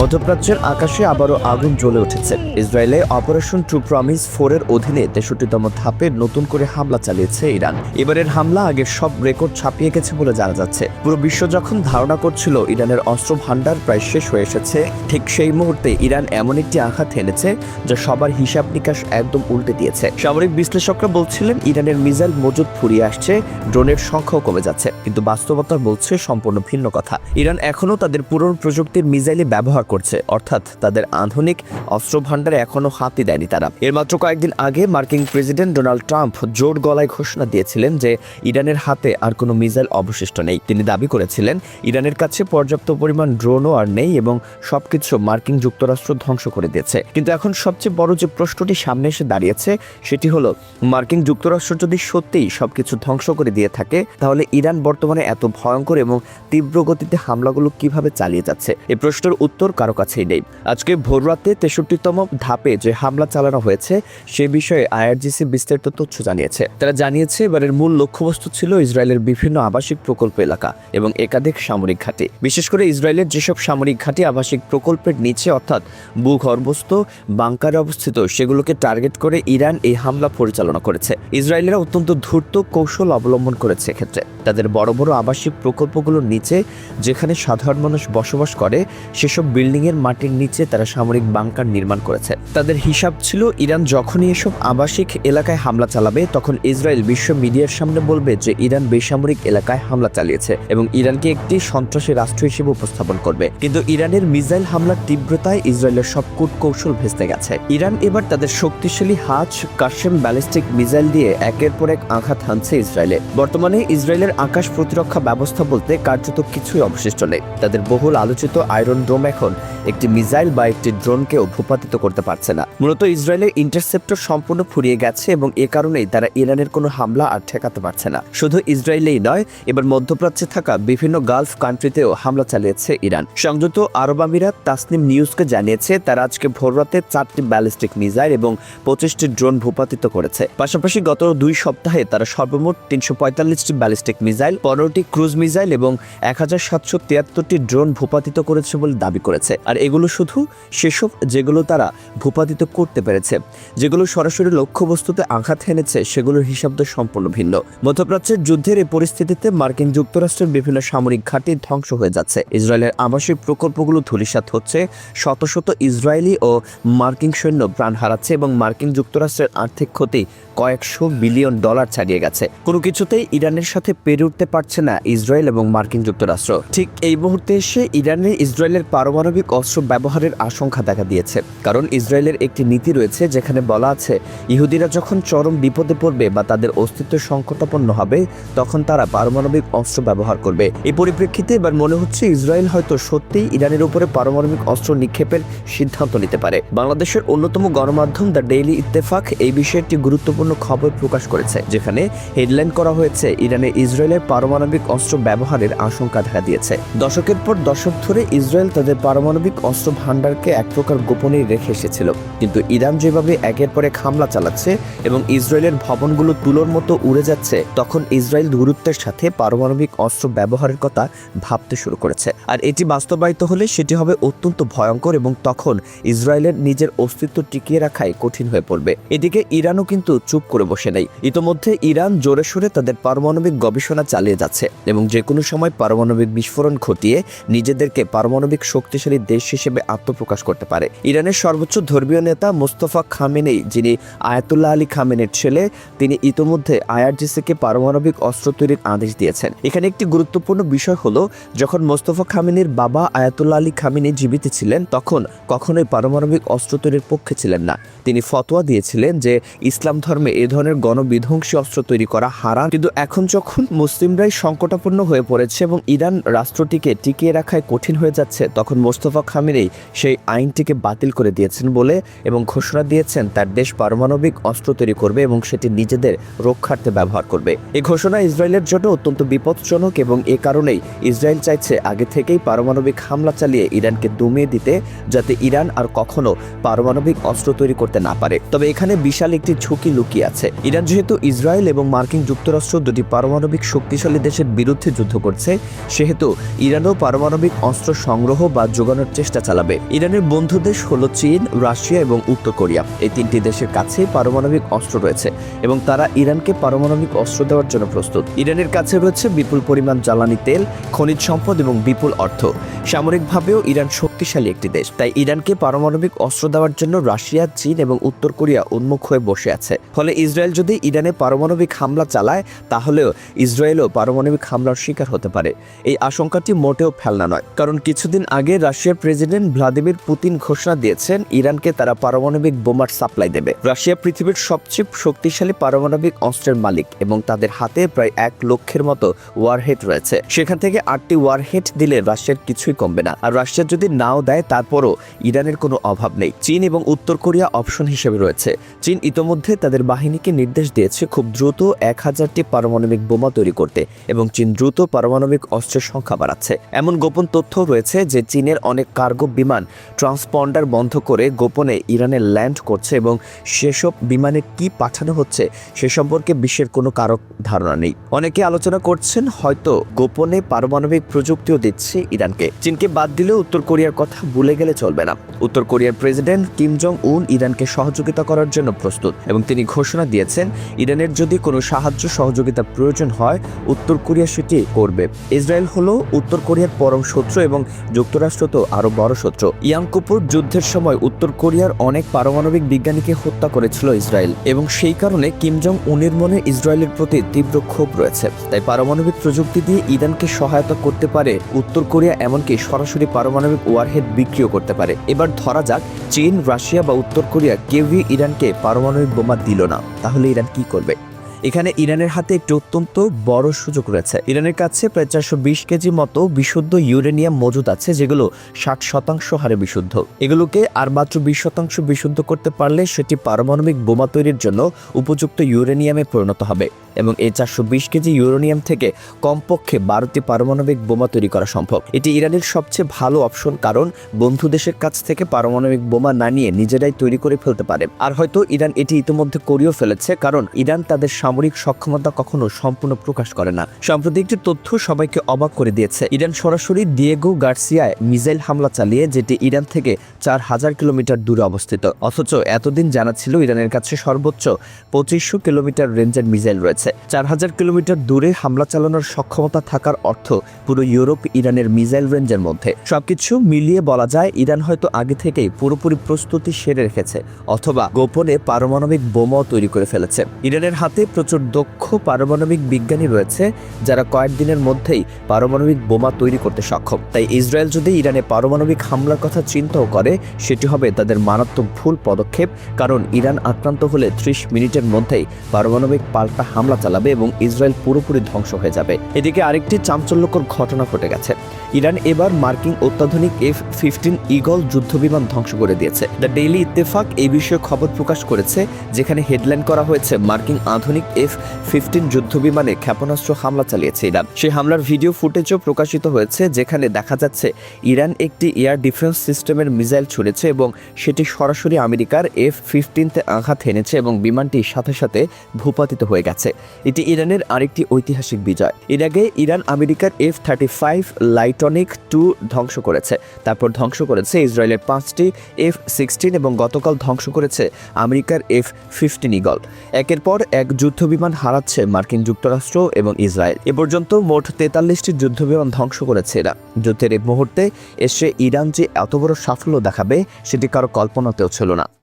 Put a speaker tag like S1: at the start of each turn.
S1: মধ্যপ্রাচ্যের আকাশে আবারও আগুন জ্বলে উঠেছে। ইসরায়েলে অপারেশন ট্রু প্রমিস 4 এর অধীনে 63তম ধাপে নতুন করে হামলা চালিয়েছে ইরান। এবারের হামলা আগের সব রেকর্ড ছাপিয়ে গেছে বলে জানা যাচ্ছে। পুরো বিশ্ব যখন ধারণা করছিল ইরানের অস্ত্র ভান্ডার প্রায় শেষ হয়ে এসেছে, ঠিক সেই মুহূর্তে ইরান এমন একটি আঘাত এনেছে যা সবার হিসাব নিকাশ একদম উল্টে দিয়েছে। সামরিক বিশ্লেষকরা বলছিলেন ইরানের মিসাইল মজুদ ফুরিয়ে আসছে, ড্রোনের সংখ্যাও কমে যাচ্ছে, কিন্তু বাস্তবতা বলছে সম্পূর্ণ ভিন্ন কথা। ইরান এখনও তাদের পুরনো প্রযুক্তির মিসাইলই ব্যবহার করছে, অর্থাৎ তাদের আধুনিক অস্ত্র ভান্ডারে এখনো হাতই দেয়নি তারা। এর মাত্র কয়েকদিন আগে মার্কিন প্রেসিডেন্ট ডোনাল্ড ট্রাম্প জোর গলায় ঘোষণা দিয়েছিলেন যে ইরানের হাতে আর কোনো মিসাইল অবশিষ্ট নেই। তিনি দাবি করেছিলেন ইরানের কাছে পর্যাপ্ত পরিমাণ ড্রোনও আর নেই এবং সবকিছু মার্কিন যুক্তরাষ্ট্র ধ্বংস করে দিয়েছে। কিন্তু এখন সবচেয়ে বড় যে প্রশ্নটি সামনে এসে দাঁড়িয়েছে সেটি হলো, মার্কিন যুক্তরাষ্ট্র যদি সত্যিই সবকিছু ধ্বংস করে দিয়ে থাকে, তাহলে ইরান বর্তমানে এত ভয়ঙ্কর এবং তীব্র গতিতে হামলাগুলো কিভাবে চালিয়ে যাচ্ছে? এই প্রশ্নের উত্তর কারো কাছেই নেই। আজকে ভোররাতে 63তম ধাপে যে হামলা চালানো হয়েছে সে বিষয়ে আইআরজিসি বিস্তারিত তথ্য জানিয়েছে। তারা জানিয়েছে এবারের মূল লক্ষ্যবস্তু ছিল ইসরায়েলের বিভিন্ন আবাসিক প্রকল্প এলাকা এবং একাধিক সামরিক ঘাঁটি। বিশেষ করে ইসরায়েলের যেসব সামরিক ঘাঁটি আবাসিক প্রকল্পের নিচে অর্থাৎ ভূগর্ভস্থ বাংকারে অবস্থিত, সেগুলোকে টার্গেট করে ইরান এই হামলা পরিচালনা করেছে। ইসরায়েলিরা অত্যন্ত ধূর্ত কৌশল অবলম্বন করেছে এক্ষেত্রে। তাদের বড় বড় আবাসিক প্রকল্পগুলোর নিচে যেখানে সাধারণ মানুষ বসবাস করে সেসব বিল্ডিংয়ের মাটির নিচে তারা সামরিক বাংকার নির্মাণ করেছে। তাদের হিসাব ছিল ইরান যখনই এসব আবাসিক এলাকায় হামলা চালাবে তখন ইসরায়েল বিশ্ব মিডিয়ার সামনে বলবে যে ইরান বেসামরিক এলাকায় হামলা চালিয়েছে এবং ইরানকে একটি সন্ত্রাসী রাষ্ট্র হিসেবে উপস্থাপন করবে। কিন্তু ইরানের মিসাইল হামলার তীব্রতায় ইসরায়েলের সব কূটকৌশল ভেস্তে গেছে। ইরান এবার তাদের শক্তিশালী হাজ কাশেম ব্যালিস্টিক মিসাইল দিয়ে একের পর এক আঘাত হানছে ইসরায়েলে। বর্তমানে ইসরায়েলের আকাশ প্রতিরক্ষা ব্যবস্থা বলতে কার্যত কিছুই অবশিষ্ট নেই। তাদের বহুল আলোচিত আয়রন ডোম এখন একটি মিসাইল বা একটি ড্রোনকেও ভূপাতিত করতে পারছে না। মূলত ইসরায়েলের ইন্টারসেপ্টর সম্পূর্ণ ফুরিয়ে গেছে এবং এ কারণেই তারা ইরানের কোনো হামলা আর ঠেকাতে পারছে না। শুধু ইসরায়েলেই নয়, এবার মধ্যপ্রাচ্যে থাকা বিভিন্ন গালফ কান্ট্রিতেও হামলা চালিয়েছে ইরান। সংযুক্ত আরব আমিরাত তাসনিম নিউজকে জানিয়েছে তারা আজকে ভোররাতে 4টি ব্যালিস্টিক মিসাইল এবং 25টি ড্রোন ভূপাতিত করেছে। পাশাপাশি গত 2 সপ্তাহে তারা সর্বমোট 345টি ব্যালিস্টিক মিসাইল, 15টি ক্রুজ মিসাইল এবং 1773টি ড্রোন ভূপাতিত করেছে বলে দাবি করেছে। আর এগুলো শুধু সেসব যেগুলো তারা ভূপাতিত করতে পেরেছে। যেগুলো সরাসরি লক্ষ্যবস্তুতে আঘাত হেনেছে সেগুলোর হিসাব তো সম্পূর্ণ ভিন্ন। মধ্যপ্রাচ্যের যুদ্ধের এই পরিস্থিতিতে মার্কিন যুক্তরাষ্ট্রের বিভিন্ন সামরিক ঘাঁটি ধ্বংস হয়ে যাচ্ছে। ইসরায়েলের আবাসিক প্রকল্পগুলো ধূলিসাৎ হচ্ছে, শত শত ইসরায়েলি ও মার্কিন সৈন্য প্রাণ হারাচ্ছে এবং মার্কিন যুক্তরাষ্ট্রের আর্থিক ক্ষতি কয়েকশো বিলিয়ন ডলার ছাড়িয়ে গেছে। কোনো কিছুতেই ইরানের সাথে পেরে উঠতে পারছে না ইসরায়েল এবং মার্কিন যুক্তরাষ্ট্র। ঠিক এই মুহূর্তে এসে ইসরায়েলের পারমাণবিক অস্ত্র ব্যবহারের আশঙ্কা দেখা দিয়েছে। কারণ ইসরায়েলের একটি নীতি রয়েছে যেখানে বলা আছে ইহুদিরা যখন চরম বিপদে পড়বে বা তাদের অস্তিত্ব সংকটাপন্ন হবে তখন তারা পারমাণবিক অস্ত্র ব্যবহার করবে। এই পরিপ্রেক্ষিতে এবার মনে হচ্ছে ইসরায়েল হয়তো সত্যিই ইরানের উপরে পারমাণবিক অস্ত্র নিক্ষেপের সিদ্ধান্ত নিতে পারে। বাংলাদেশের অন্যতম গণমাধ্যম দ্য ডেইলি ইত্তেফাক এই বিষয়ে একটি গুরুত্বপূর্ণ খবর প্রকাশ করেছে, যেখানে হেডলাইন করা হয়েছে ইরানে ইসরায়েলের পারমাণবিক অস্ত্র ব্যবহারের আশঙ্কা দেখা দিয়েছে। দশকের পর দশক ধরে ইসরায়েল তাদের পারমাণবিক অস্ত্র ভান্ডারকে এক প্রকার গোপনেই রেখে এসেছিল, কিন্তু ইরান যেভাবে একের পর এক হামলা চালাচ্ছে এবং ইসরায়েলের ভবনগুলো তুলোর মতো উড়ে যাচ্ছে, তখন ইসরায়েল গুরুত্বের সাথে পারমাণবিক অস্ত্র ব্যবহারের কথা ভাবতে শুরু করেছে। আর এটি বাস্তবায়িত হলে সেটি হবে অত্যন্ত ভয়ঙ্কর এবং তখন ইসরায়েলের নিজের অস্তিত্ব টিকিয়ে রাখাই কঠিন হয়ে পড়বে। এদিকে ইরানও কিন্তু চুপ করে বসে নেই। ইতোমধ্যে ইরান জোরে সোরে তাদের পারমাণবিক গবেষণা চালিয়ে যাচ্ছে এবং যে কোনো সময় পারমাণবিক বিস্ফোরণ ঘটিয়ে নিজেদেরকে পারমাণবিক শক্তিশালী দেশ হিসেবে আত্মপ্রকাশ করতে পারে। ইরানের সর্বোচ্চ ধর্মীয় নেতা মোস্তফা খামেনেই, যিনি আয়াতুল্লাহ আলী খামেনের ছেলে, তিনি ইতোমধ্যে আইআরজিসিকে পারমাণবিক অস্ত্র তৈরির আদেশ দিয়েছেন। এখানে একটি গুরুত্বপূর্ণ বিষয় হলো, যখন মোস্তফা খামেনির বাবা আয়াতুল্লাহ আলী খামেনি জীবিত ছিলেন তখন কখনোই পারমাণবিক অস্ত্র তৈরির পক্ষে ছিলেন না। তিনি ফতোয়া দিয়েছিলেন যে ইসলাম ধর্মে এ ধরনের গণবিধ্বংসী অস্ত্র তৈরি করা হারাম। কিন্তু এখন যখন মুসলিমরাই সংকটাপন্ন হয়ে পড়েছে এবং ইরান রাষ্ট্রটিকে টিকিয়ে রাখায় কঠিন হয়ে যাচ্ছে, তখন মোস্তফা খামেনি সেই আইনটিকে বাতিল করে দিয়েছেন বলে এবং ঘোষণা দিয়েছেন তার দেশ পারমাণবিক অস্ত্র তৈরি করবে এবং সেটি নিজেদের রক্ষার্থে ব্যবহার করবে। এই ঘোষণা ইসরায়েলের জন্য অত্যন্ত বিপজ্জনক এবং এ কারণেই ইসরায়েল চাইছে আগে থেকেই পারমাণবিক হামলা চালিয়ে ইরানকে দমিয়ে দিতে, যাতে ইরান আর কখনো পারমাণবিক অস্ত্র তৈরি করতে না পারে। তবে এখানে বিশাল একটি ঝুঁকি লুকিয়ে আছে। ইরান যেহেতু ইসরায়েল এবং মার্কিন যুক্তরাষ্ট্র দুটি পারমাণবিক শক্তিশালী দেশের বিরুদ্ধে যুদ্ধ করছে, সেহেতু ইরানও পারমাণবিক অস্ত্র সংগ্রহ বা যোগান যোগানোর চেষ্টা চালাবে। ইরানের বন্ধু দেশ হলো চীন, রাশিয়া এবং উত্তর কোরিয়া। এই তিনটি দেশের কাছে পারমাণবিক অস্ত্র রয়েছে এবং তারা ইরানকে পারমাণবিক অস্ত্র দেওয়ার জন্য প্রস্তুত। ইরানের কাছে রয়েছে বিপুল পরিমাণ জ্বালানি তেল, খনিজ সম্পদ এবং বিপুল অর্থ। সামরিকভাবেও ইরান শক্তিশালী একটি দেশ, তাই ইরানকে পারমাণবিক অস্ত্র দেওয়ার জন্য রাশিয়া, চীন এবং উত্তর কোরিয়া উন্মুখ হয়ে বসে আছে। ফলে ইসরায়েল যদি ইরানে পারমাণবিক হামলা চালায় তাহলেও ইসরায়েলও পারমাণবিক হামলার শিকার হতে পারে। এই আশঙ্কাটি মোটেও ফেলনা নয়, কারণ কিছুদিন আগে রাশিয়ার প্রেসিডেন্ট ভ্লাদিমির পুতিন ঘোষণা দিয়েছেন ইরানকে তারা পারমাণবিক বোমার সাপ্লাই দেবে। রাশিয়া পৃথিবীর সবচেয়ে শক্তিশালী পারমাণবিক অস্ত্রের মালিক এবং তাদের হাতে প্রায় 1 লক্ষের মতো ওয়ারহেড রয়েছে। সেখান থেকে 8টি ওয়ারহেড দিলে রাশিয়ার কিছুই কমবে না। আর রাশিয়া যদি নাও দেয় তারপরও ইরানের কোনো অভাব নেই। চীন এবং উত্তর কোরিয়া অপশন হিসেবে রয়েছে। চীন ইতোমধ্যে তাদের বাহিনীকে নির্দেশ দিয়েছে খুব দ্রুত 1000টি পারমাণবিক বোমা তৈরি করতে এবং চীন দ্রুত পারমাণবিক অস্ত্রের সংখ্যা বাড়াচ্ছে। এমন গোপন তথ্য রয়েছে যে চীনের অনেক কার্গো বিমান ট্রান্সপন্ডার বন্ধ করে গোপনে ইরানে ল্যান্ড করছে এবং সেসব বিমানে কি পাঠানো হচ্ছে সে সম্পর্কে বিশ্বের কোনো কারো ধারণা নেই। অনেকে আলোচনা করছেন হয়তো গোপনে পারমাণবিক প্রযুক্তিও দিচ্ছে ইরানকে। চীনকে বাদ দিলেও উত্তর কোরিয়ার কথা ভুলে গেলে চলবে না। উত্তর কোরিয়ার প্রেসিডেন্ট কিম জং উন ইরানকে সহযোগিতা করার জন্য প্রস্তুত এবং তিনি ঘোষণা দিয়েছেন ইরানের যদি কোনো সাহায্য সহযোগিতা প্রয়োজন হয় উত্তর কোরিয়া সেটি করবে। ইসরায়েল হলো উত্তর কোরিয়ার পরম শত্রু এবং যুক্তরাষ্ট্র তো আরো বড় শত্রু। ইয়াম কিপুর যুদ্ধের সময় উত্তর কোরিয়ার অনেক পারমাণবিক বিজ্ঞানীকে হত্যা করেছিল ইসরায়েল এবং সেই কারণে কিম জং উনের মনে ইসরায়েলের প্রতি তীব্র ক্ষোভ রয়েছে। তাই পারমাণবিক প্রযুক্তি দিয়ে ইরানকে সহায়তা করতে পারে উত্তর কোরিয়া, এমনকি সরাসরি পারমাণবিক ওয়ারহেড বিক্রিও করতে পারে। এবার ধরা যাক চীন, রাশিয়া বা উত্তর কোরিয়া কেউই ইরানকে পারমাণবিক বোমা দিল না, তাহলে ইরান কি করবে? এখানে ইরানের হাতে একটি অত্যন্ত বড় সুযোগ রয়েছে। ইরানের কাছে প্রায় 420 কেজি মতো বিশুদ্ধ ইউরেনিয়াম মজুদ আছে, যেগুলো 60% হারে বিশুদ্ধ। এগুলোকে আর মাত্র 20% বিশুদ্ধ করতে পারলে সেটি পারমাণবিক বোমা তৈরির জন্য উপযুক্ত ইউরেনিয়ামে পরিণত হবে এবং এই 420 কেজি ইউরেনিয়াম থেকে কমপক্ষে 12টি পারমাণবিক বোমা তৈরি করা সম্ভব। এটি ইরানের সবচেয়ে ভালো অপশন, কারণ বন্ধু দেশের কাছ থেকে পারমাণবিক বোমা না নিয়ে নিজেরাই তৈরি করে ফেলতে পারে। আর হয়তো ইরান এটি ইতিমধ্যে করেও ফেলেছে, কারণ ইরান তাদের সামরিক সক্ষমতা কখনো সম্পূর্ণ প্রকাশ করে না। সম্প্রতি একটি তথ্য সবাইকে অবাক করে দিয়েছে। ইরান সরাসরি দিয়েগো গার্সিয়ায় মিসাইল হামলা চালিয়ে, যেটি ইরান থেকে 4000 কিলোমিটার দূরে অবস্থিত। অথচ এতদিন জানা ছিল ইরানের কাছে সর্বোচ্চ 2500 কিলোমিটার রেঞ্জের মিসাইল রয়েছে। 4000 কিলোমিটার দূরে হামলা চালানোর সক্ষমতা থাকার অর্থ পুরো ইউরোপ ইরানের মিসাইল রেঞ্জের মধ্যে। সবকিছু মিলিয়ে বলা যায় ইরান হয়তো আগে থেকেই পুরোপুরি প্রস্তুতি সেরে রেখেছে, অথবা গোপনে পারমাণবিক বোমাও তৈরি করে ফেলেছে। ইরানের হাতে প্রচুর দক্ষ পারমাণবিক বিজ্ঞানী রয়েছে যারা কয়েকদিনের মধ্যেই পারমাণবিক বোমা তৈরি করতে সক্ষম। তাই ইসরায়েল যদি ইরানে পারমাণবিক হামলার কথা চিন্তাও করে সেটি হবে তাদের মারাত্মক ভুল পদক্ষেপ, কারণ ইরান আক্রান্ত হলে 30 মিনিটের মধ্যেই পারমাণবিক পাল্টা হামলা চালাবে এবং ইসরায়েল পুরোপুরি ধ্বংস হয়ে যাবে। এদিকে আরেকটি চাঞ্চল্যকর ঘটনা ঘটে গেছে। ইরান এবার মার্কিন অত্যাধুনিক F-15 ঈগল যুদ্ধবিমান ধ্বংস করে দিয়েছে। দ্য ডেইলি ইত্তেফাক এই বিষয়ে খবর প্রকাশ করেছে, যেখানে হেডলাইন করা হয়েছে মার্কিন আধুনিক F-15 যুদ্ধবিমানে ক্ষেপণাস্ত্র হামলা চালিয়েছে ইরান। সেই হামলার ভিডিও ফুটেজও প্রকাশিত হয়েছে, যেখানে দেখা যাচ্ছে ইরান একটি এয়ার ডিফেন্স সিস্টেমের মিসাইল ছুড়েছে এবং সেটি সরাসরি আমেরিকার F-15-তে আঘাত এনেছে এবং বিমানটি সাথে সাথে ভূপাতিত হয়ে গেছে। এটি ইরানের আরেকটি ঐতিহাসিক বিজয়। এর আগে ইরান আমেরিকার F-35 লাইটনিক 2 ধ্বংস করেছে, তারপর ধ্বংস করেছে ইসরায়েলের 5টি F-16 এবং গতকাল ধ্বংস করেছে আমেরিকার F-15 ঈগল। একের পর এক যুদ্ধবিমান হারাচ্ছে মার্কিন যুক্তরাষ্ট্র এবং ইসরায়েল। এ পর্যন্ত মোট 43টি যুদ্ধবিমান ধ্বংস করেছে এরা। যুদ্ধের এই মুহূর্তে এসে ইরান যে এত বড় সাফল্য দেখাবে সেটি কারো কল্পনাতেও ছিল না।